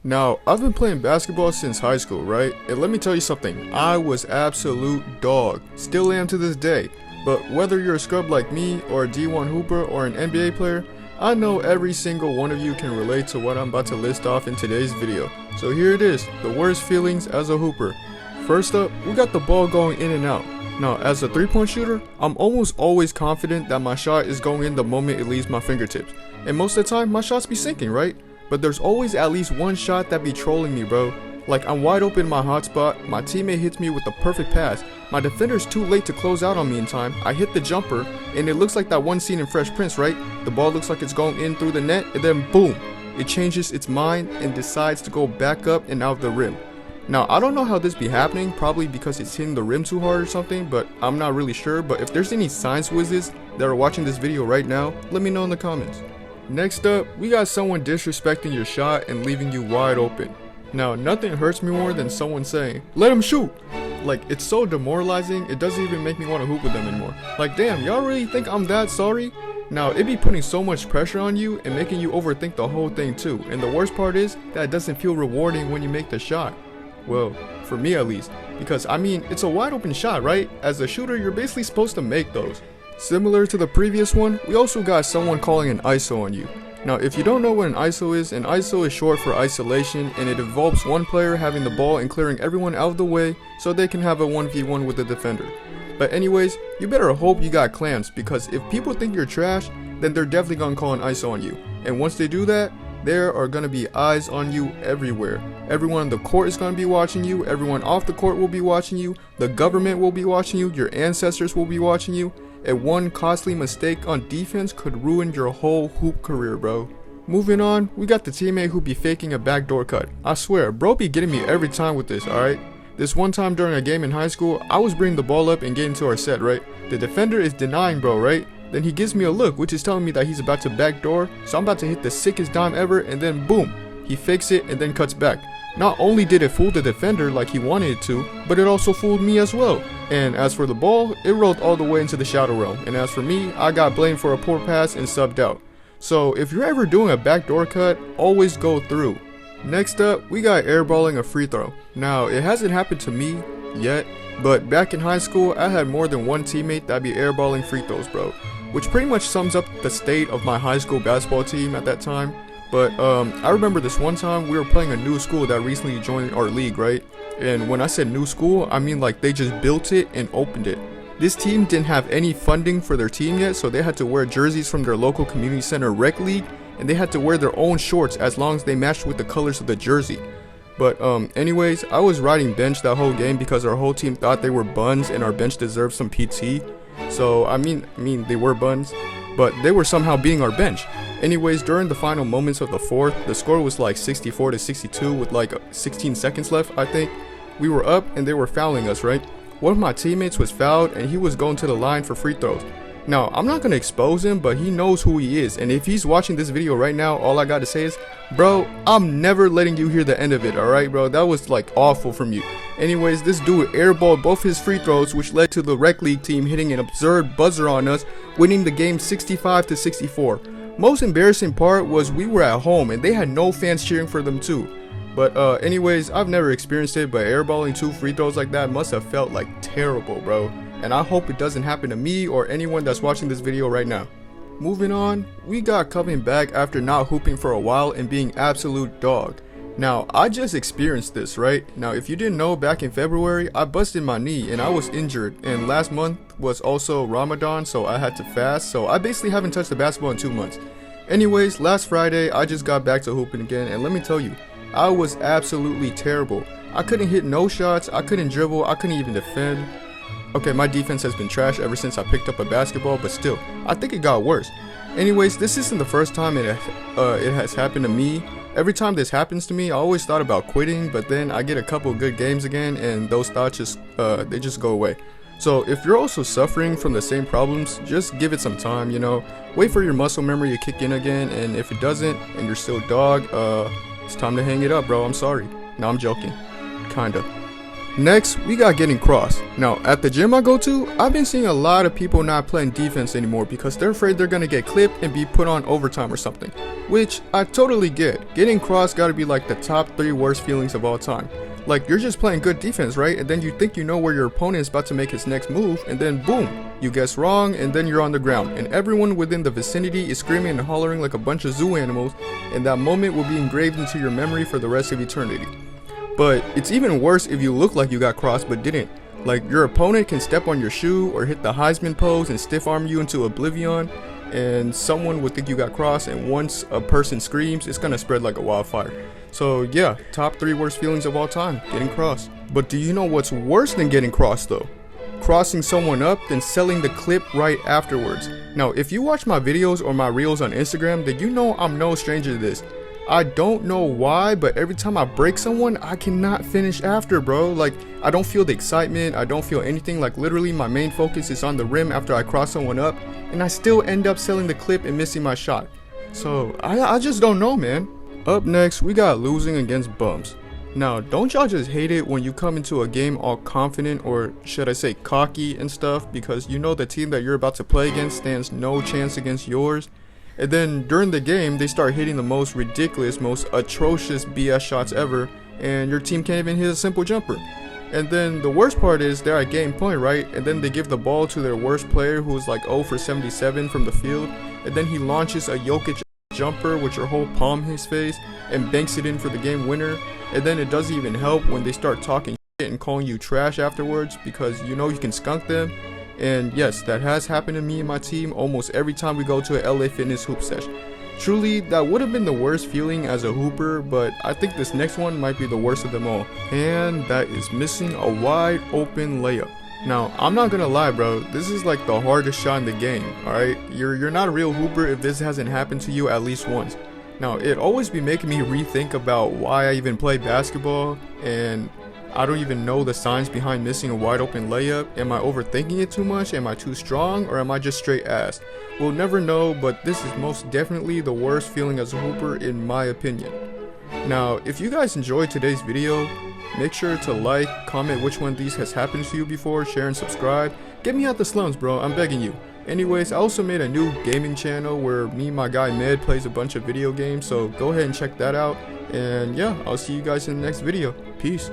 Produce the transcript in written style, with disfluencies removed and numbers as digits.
Now, I've been playing basketball since high school, right? And let me tell you something, I was absolute dog. Still am to this day. But whether you're a scrub like me, or a D1 hooper, or an NBA player, I know every single one of you can relate to what I'm about to list off in today's video. So here it is, the worst feelings as a hooper. First up, we got the ball going in and out. Now, as a three-point shooter, I'm almost always confident that my shot is going in the moment it leaves my fingertips. And most of the time, my shots be sinking, right? But there's always at least one shot that be trolling me, bro. Like, I'm wide open in my hot spot, my teammate hits me with the perfect pass, my defender's too late to close out on me in time, I hit the jumper, and it looks like that one scene in Fresh Prince, right? The ball looks like it's going in through the net, and then boom, it changes its mind and decides to go back up and out the rim. Now, I don't know how this be happening, probably because it's hitting the rim too hard or something, but I'm not really sure. But if there's any science whizzes that are watching this video right now, let me know in the comments. Next up, we got someone disrespecting your shot and leaving you wide open. Now, nothing hurts me more than someone saying, "Let him shoot!" Like, it's so demoralizing, it doesn't even make me want to hoop with them anymore. Like, damn, y'all really think I'm that sorry? Now, it be putting so much pressure on you and making you overthink the whole thing too. And the worst part is that it doesn't feel rewarding when you make the shot. Well, for me at least, because I mean, it's a wide open shot, right? As a shooter, you're basically supposed to make those. Similar to the previous one, we also got someone calling an ISO on you. Now, if you don't know what an ISO is short for isolation, and it involves one player having the ball and clearing everyone out of the way so they can have a 1v1 with the defender. But anyways, you better hope you got clamps, because if people think you're trash, then they're definitely gonna call an ISO on you. And once they do that, there are gonna be eyes on you everywhere. Everyone on the court is gonna be watching you, everyone off the court will be watching you, the government will be watching you, your ancestors will be watching you, and one costly mistake on defense could ruin your whole hoop career, bro. Moving on, we got the teammate who be faking a backdoor cut. I swear, bro be getting me every time with this, alright? This one time during a game in high school, I was bringing the ball up and getting to our set, right? The defender is denying bro, right? Then he gives me a look, which is telling me that he's about to backdoor, so I'm about to hit the sickest dime ever, and then boom, he fakes it and then cuts back. Not only did it fool the defender like he wanted it to, but it also fooled me as well. And as for the ball, it rolled all the way into the shadow realm, and as for me, I got blamed for a poor pass and subbed out. So if you're ever doing a backdoor cut, always go through. Next up, we got airballing a free throw. Now, it hasn't happened to me yet, but back in high school, I had more than one teammate that be airballing free throws, bro. Which pretty much sums up the state of my high school basketball team at that time. But I remember this one time we were playing a new school that recently joined our league, right? And when I said new school, I mean like they just built it and opened it. This team didn't have any funding for their team yet, so they had to wear jerseys from their local community center rec league, and they had to wear their own shorts as long as they matched with the colors of the jersey. But anyways, I was riding bench that whole game because our whole team thought they were buns and our bench deserved some PT. So I mean they were buns, but they were somehow beating our bench. Anyways, during the final moments of the fourth, the score was like 64-62 with like 16 seconds left, I think. We were up and they were fouling us, right? One of my teammates was fouled and he was going to the line for free throws. Now, I'm not going to expose him, but he knows who he is. And if he's watching this video right now, all I got to say is, bro, I'm never letting you hear the end of it, alright, bro? That was like awful from you. Anyways, this dude airballed both his free throws, which led to the rec league team hitting an absurd buzzer on us, winning the game 65-64. Most embarrassing part was we were at home and they had no fans cheering for them too. But anyways, I've never experienced it, but airballing 2 free throws like that must have felt like terrible, bro. And I hope it doesn't happen to me or anyone that's watching this video right now. Moving on, we got coming back after not hooping for a while and being absolute dog. Now, I just experienced this, right? Now, if you didn't know, back in February, I busted my knee and I was injured. And last month was also Ramadan, so I had to fast. So I basically haven't touched the basketball in 2 months. Anyways, last Friday, I just got back to hooping again. And let me tell you, I was absolutely terrible. I couldn't hit no shots, I couldn't dribble, I couldn't even defend. Okay, my defense has been trash ever since I picked up a basketball, but still, I think it got worse. Anyways, this isn't the first time it has happened to me. Every time this happens to me, I always thought about quitting, but then I get a couple good games again, and those thoughts they just go away. So if you're also suffering from the same problems, just give it some time, you know. Wait for your muscle memory to kick in again, and if it doesn't, and you're still dog, it's time to hang it up, bro. I'm sorry. No, I'm joking. Kinda. Next, we got getting crossed. Now, at the gym I go to, I've been seeing a lot of people not playing defense anymore because they're afraid they're gonna get clipped and be put on overtime or something. Which I totally get. Getting crossed gotta be like the top 3 worst feelings of all time. Like, you're just playing good defense, right? And then you think you know where your opponent is about to make his next move, and then boom, you guess wrong, and then you're on the ground. And everyone within the vicinity is screaming and hollering like a bunch of zoo animals, and that moment will be engraved into your memory for the rest of eternity. But it's even worse if you look like you got crossed but didn't. Like, your opponent can step on your shoe or hit the Heisman pose and stiff arm you into oblivion, and someone would think you got crossed, and once a person screams, it's gonna spread like a wildfire. So yeah, top 3 worst feelings of all time, getting crossed. But do you know what's worse than getting crossed though? Crossing someone up, then selling the clip right afterwards. Now, if you watch my videos or my reels on Instagram, then you know I'm no stranger to this. I don't know why, but every time I break someone, I cannot finish after, bro. Like, I don't feel the excitement, I don't feel anything. Like, literally my main focus is on the rim after I cross someone up, and I still end up selling the clip and missing my shot. So I just don't know, man. Up next, we got losing against bums. Now, don't y'all just hate it when you come into a game all confident, or should I say cocky and stuff, because you know the team that you're about to play against stands no chance against yours, and then during the game they start hitting the most ridiculous, most atrocious BS shots ever, and your team can't even hit a simple jumper. And then the worst part is they're at game point, right? And then they give the ball to their worst player who's like 0 for 77 from the field, and then he launches a Jokic jumper with your whole palm in his face and banks it in for the game winner. And then it doesn't even help when they start talking shit and calling you trash afterwards, because you know you can skunk them. And yes, that has happened to me and my team almost every time we go to a LA Fitness hoop session. Truly, that would have been the worst feeling as a hooper, but I think this next one might be the worst of them all, and that is missing a wide open layup. Now, I'm not gonna lie, bro, this is like the hardest shot in the game, alright? You're not a real hooper if this hasn't happened to you at least once. Now, it always be making me rethink about why I even play basketball, and I don't even know the science behind missing a wide open layup. Am I overthinking it too much? Am I too strong? Or am I just straight ass? We'll never know, but this is most definitely the worst feeling as a hooper in my opinion. Now, if you guys enjoyed today's video, make sure to like, comment which one of these has happened to you before, share and subscribe. Get me out the slums, bro, I'm begging you. Anyways, I also made a new gaming channel where me and my guy Med plays a bunch of video games, so go ahead and check that out. And yeah, I'll see you guys in the next video. Peace.